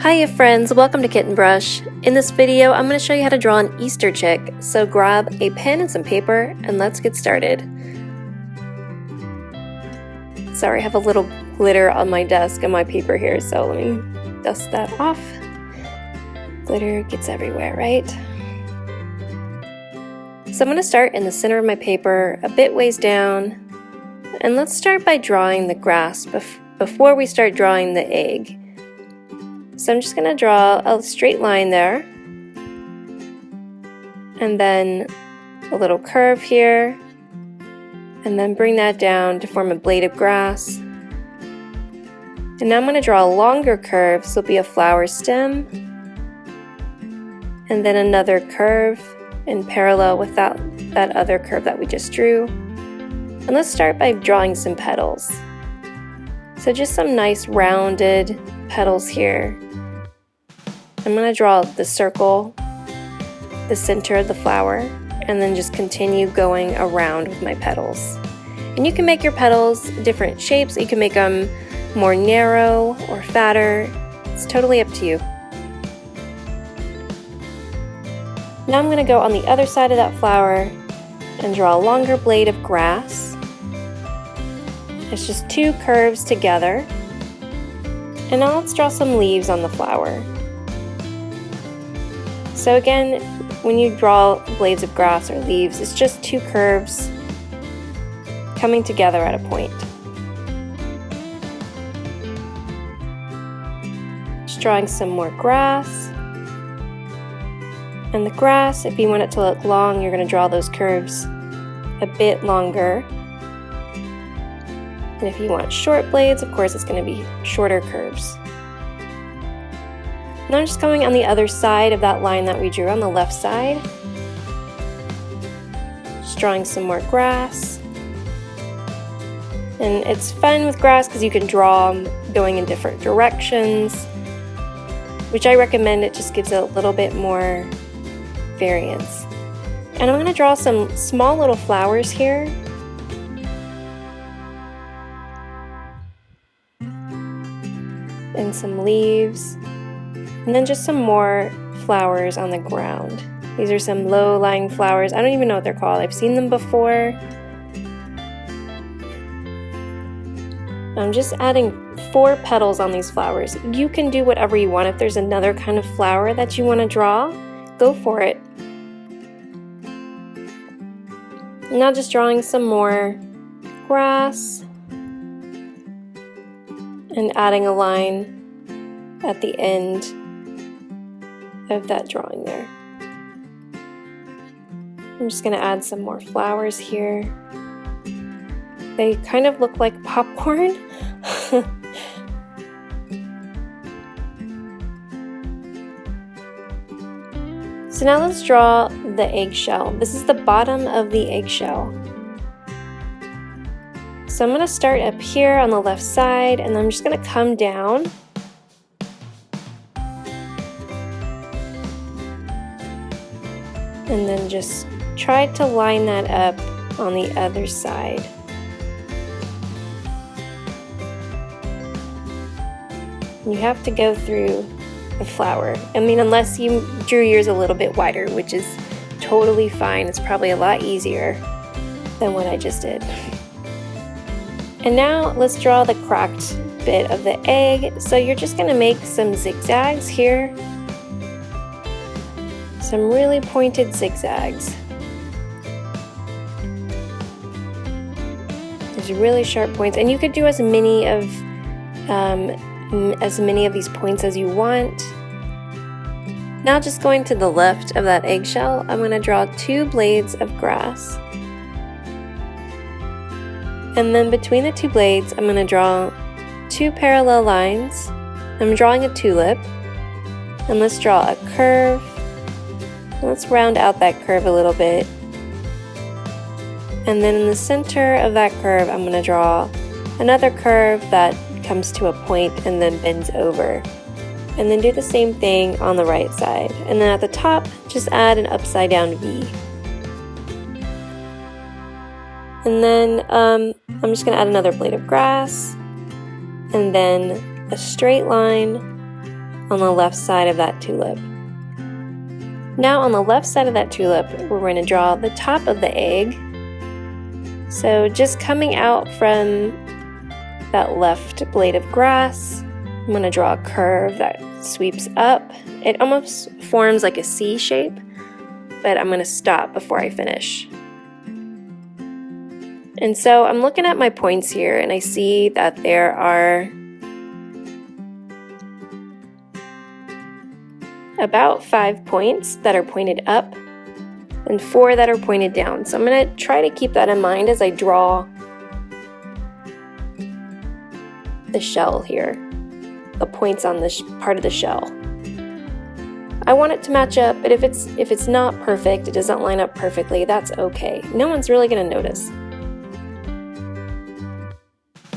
Hiya friends, welcome to Kitten Brush. In this video, I'm going to show you how to draw an Easter chick, so grab a pen and some paper and let's get started. Sorry, I have a little glitter on my desk and my paper here, so let me dust that off. Glitter gets everywhere, right? So I'm going to start in the center of my paper, a bit ways down, and let's start by drawing the grass before we start drawing the egg. So I'm just going to draw a straight line there, and then a little curve here, and then bring that down to form a blade of grass. And now I'm going to draw a longer curve, so it'll be a flower stem, and then another curve in parallel with that other curve that we just drew. And let's start by drawing some petals. So just some nice rounded petals here. I'm going to draw the circle, the center of the flower, and then just continue going around with my petals. And you can make your petals different shapes. You can make them more narrow or fatter. It's totally up to you. Now I'm going to go on the other side of that flower and draw a longer blade of grass. It's just two curves together. And now let's draw some leaves on the flower. So again, when you draw blades of grass or leaves, it's just two curves coming together at a point. Just drawing some more grass. And the grass, if you want it to look long, you're going to draw those curves a bit longer. And if you want short blades, of course, it's going to be shorter curves. Now I'm just going on the other side of that line that we drew on the left side. Just drawing some more grass. And it's fun with grass because you can draw going in different directions, which I recommend. It just gives it a little bit more variance. And I'm going to draw some small little flowers here. And some leaves. And then just some more flowers on the ground. These are some low-lying flowers. I don't even know what they're called. I've seen them before. I'm just adding 4 petals on these flowers. You can do whatever you want. If there's another kind of flower that you want to draw, go for it. Now just drawing some more grass and adding a line at the end of that drawing there. I'm just going to add some more flowers here. They kind of look like popcorn. So now let's draw the eggshell. This is the bottom of the eggshell. So I'm going to start up here on the left side, and I'm just going to come down. And then just try to line that up on the other side. You have to go through the flower. I mean, unless you drew yours a little bit wider, which is totally fine. It's probably a lot easier than what I just did. And now let's draw the cracked bit of the egg. So you're just going to make some zigzags here. Some really pointed zigzags. There's really sharp points, and you could do as many of these points as you want. Now just going to the left of that eggshell, I'm going to draw 2 blades of grass. And then between the 2 blades, I'm going to draw 2 parallel lines. I'm drawing a tulip. And let's draw a curve. Let's round out that curve a little bit. And then in the center of that curve, I'm going to draw another curve that comes to a point and then bends over. And then do the same thing on the right side. And then at the top, just add an upside down V. And then I'm just going to add another blade of grass. And then a straight line on the left side of that tulip. Now on the left side of that tulip, we're going to draw the top of the egg. So just coming out from that left blade of grass, I'm going to draw a curve that sweeps up. It almost forms like a C shape, but I'm going to stop before I finish. And so I'm looking at my points here and I see that there are about 5 points that are pointed up and 4 that are pointed down. So I'm going to try to keep that in mind as I draw the shell here, the points on this part of the shell. I want it to match up, but if it's not perfect, it doesn't line up perfectly, that's okay. No one's really going to notice.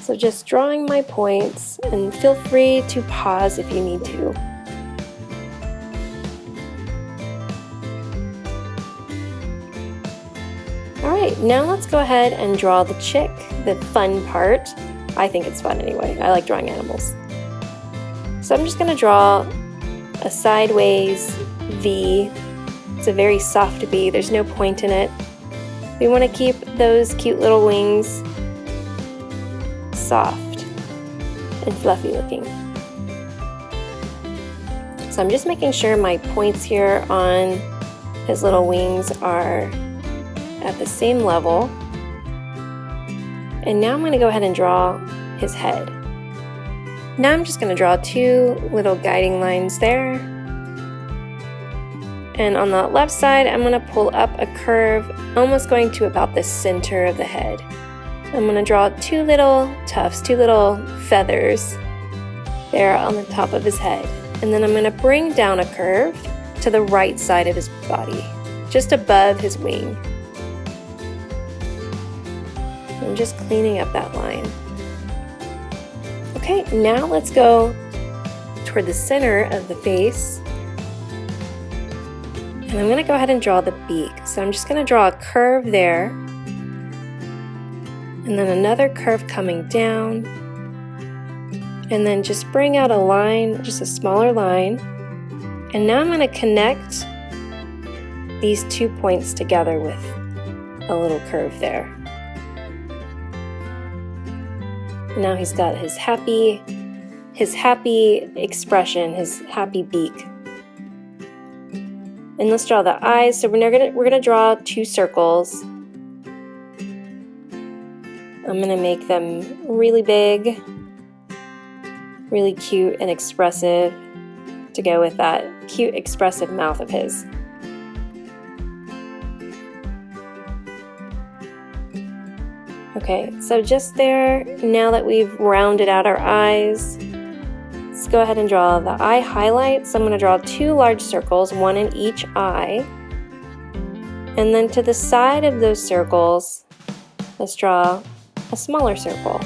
So just drawing my points, and feel free to pause if you need to. Alright, now let's go ahead and draw the chick, the fun part. I think it's fun anyway, I like drawing animals. So I'm just going to draw a sideways V. It's a very soft V, there's no point in it. We want to keep those cute little wings soft and fluffy looking. So I'm just making sure my points here on his little wings are at the same level. And now I'm going to go ahead and draw his head. Now I'm just going to draw 2 little guiding lines there. And on the left side, I'm going to pull up a curve, almost going to about the center of the head. I'm going to draw 2 little tufts, 2 little feathers there on the top of his head. And then I'm going to bring down a curve to the right side of his body, just above his wing. I'm just cleaning up that line. Okay, now let's go toward the center of the face. And I'm going to go ahead and draw the beak. So I'm just going to draw a curve there. And then another curve coming down. And then just bring out a line, just a smaller line. And now I'm going to connect these 2 points together with a little curve there. Now he's got his happy expression, his happy beak. And let's draw the eyes. So we're gonna draw 2 circles. I'm gonna make them really big, really cute and expressive to go with that cute expressive mouth of his. Okay, so just there, now that we've rounded out our eyes, let's go ahead and draw the eye highlights. I'm going to draw 2 large circles, 1 in each eye. And then to the side of those circles, let's draw a smaller circle.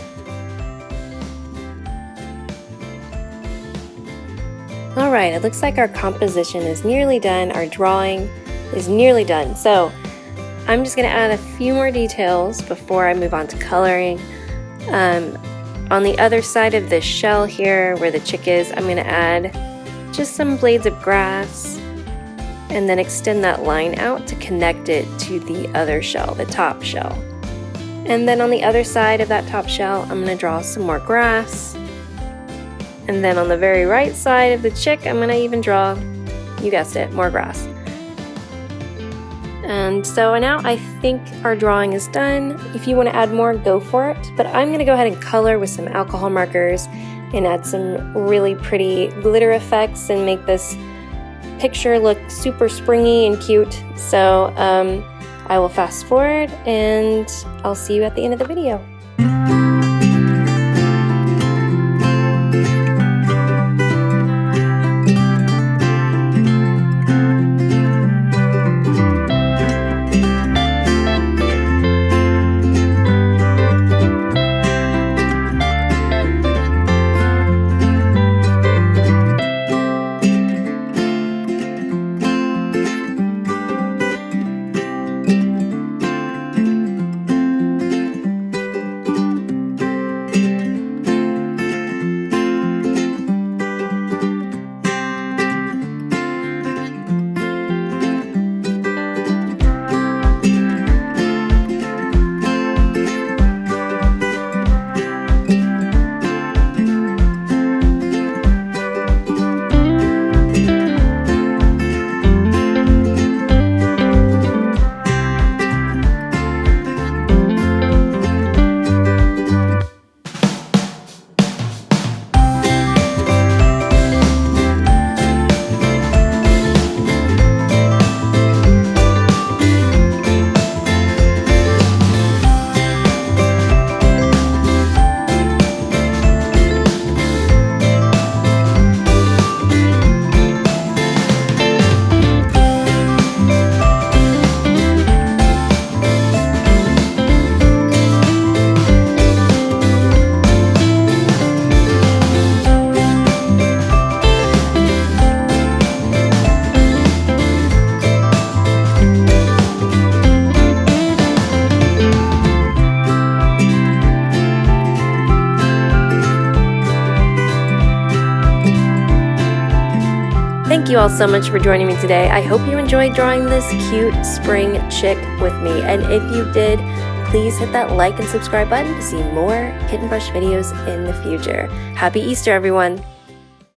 Alright, it looks like our composition is nearly done, our drawing is nearly done. So I'm just going to add a few more details before I move on to coloring. On the other side of the shell here, where the chick is, I'm going to add just some blades of grass and then extend that line out to connect it to the other shell, the top shell. And then on the other side of that top shell, I'm going to draw some more grass. And then on the very right side of the chick, I'm going to even draw, you guessed it, more grass. And so now I think our drawing is done. If you want to add more, go for it. But I'm going to go ahead and color with some alcohol markers and add some really pretty glitter effects and make this picture look super springy and cute. So I will fast forward and I'll see you at the end of the video. thank you all so much for joining me today. I hope you enjoyed drawing this cute spring chick with me. And if you did, please hit that like and subscribe button to see more Kitten Brush videos in the future. Happy Easter, everyone!